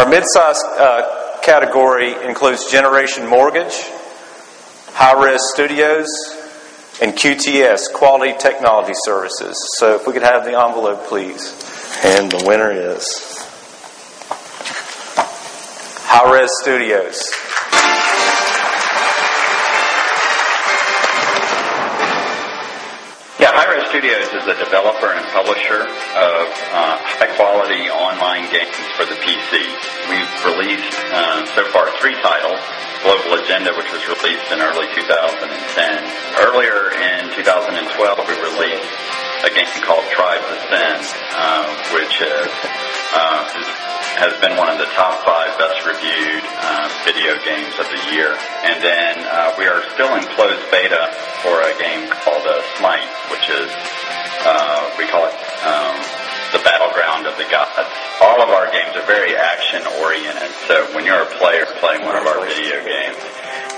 mid-size category includes Generation Mortgage, Hi-Rez Studios, and QTS, Quality Technology Services. So if we could have the envelope, please. And the winner is Hi-Rez Studios. Yeah, Hi-Rez Studios is a developer and publisher of high-quality online games for the PC. We've released so far 3 titles. Global Agenda, which was released in early 2010. Earlier in 2012, we released a game called Tribes Ascend, which has been one of the top 5 best reviewed video games of the year. And then we are still in closed beta for a game called Smite, which is, we call it the battleground of the gods. All of our games are very action-oriented, so when you're a player playing one of our video games,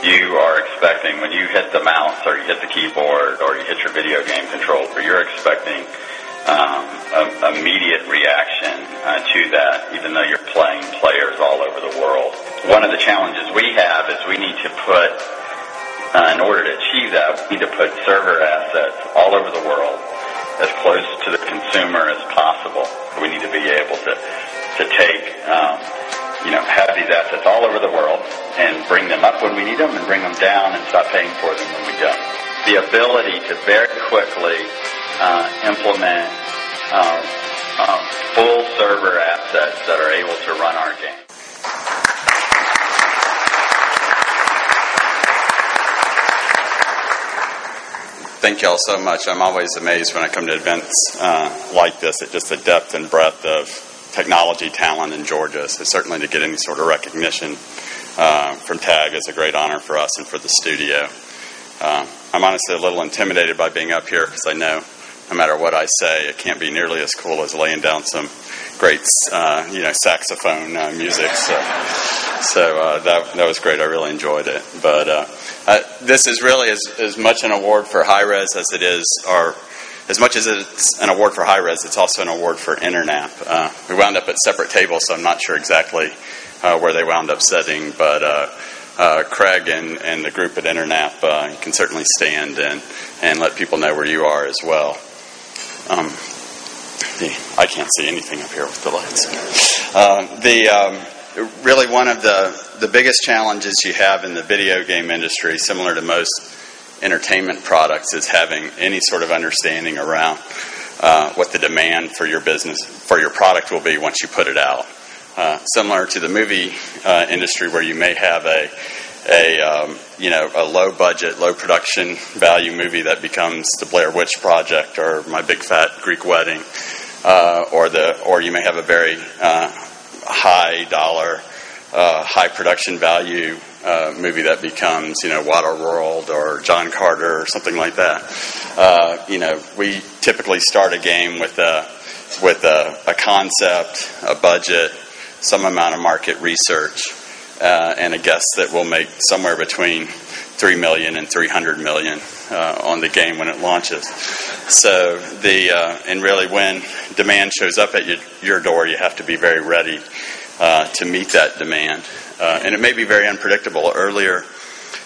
you are expecting, when you hit the mouse or you hit the keyboard or you hit your video game controller, you're expecting immediate reaction to that, even though you're playing players all over the world. One of the challenges we have is we need to put, in order to achieve that, we need to put server assets all over the world as close to the consumer as possible. We need to be able to take, have these assets all over the world and bring them up when we need them and bring them down and stop paying for them when we don't. The ability to very quickly implement full server assets that are able to run our game. Thank you all so much. I'm always amazed when I come to events like this at just the depth and breadth of technology talent in Georgia. So certainly to get any sort of recognition from TAG is a great honor for us and for the studio. I'm honestly a little intimidated by being up here because I know no matter what I say, it can't be nearly as cool as laying down some great, saxophone music. So that was great. I really enjoyed it. But this is really as much an award for Hi-Rez as it is, or as much as it's an award for Hi-Rez, it's also an award for Internap. We wound up at separate tables, so I'm not sure exactly where they wound up sitting, but Craig and the group at Internap can certainly stand and let people know where you are as well. I can't see anything up here with the lights. Really one of the biggest challenges you have in the video game industry, similar to most entertainment products, is having any sort of understanding around what the demand for your business, for your product will be once you put it out. Similar to the movie industry, where you may have a low budget, low production value movie that becomes the Blair Witch Project or My Big Fat Greek Wedding, or you may have a very high dollar, high production value movie that becomes Waterworld or John Carter or something like that. We typically start a game with a concept, a budget, some amount of market research, and a guess that we'll make somewhere between $3 million and $300 million on the game when it launches. So and really when demand shows up at your door, you have to be very ready to meet that demand. And it may be very unpredictable. Earlier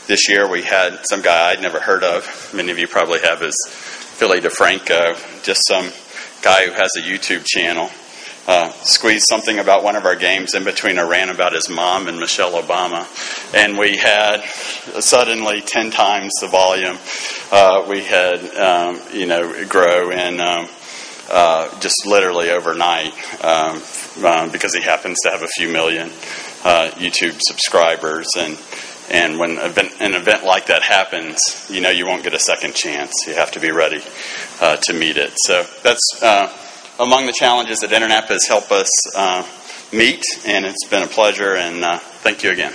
this year, we had some guy I'd never heard of. Many of you probably have, is Philly DeFranco, just some guy who has a YouTube channel. Squeezed something about one of our games in between a rant about his mom and Michelle Obama, and we had suddenly 10 times the volume. We had, grow in just literally overnight because he happens to have a few million YouTube subscribers, and when an event like that happens, you won't get a second chance. You have to be ready to meet it. So that's among the challenges that Internap has helped us meet, and it's been a pleasure, and thank you again.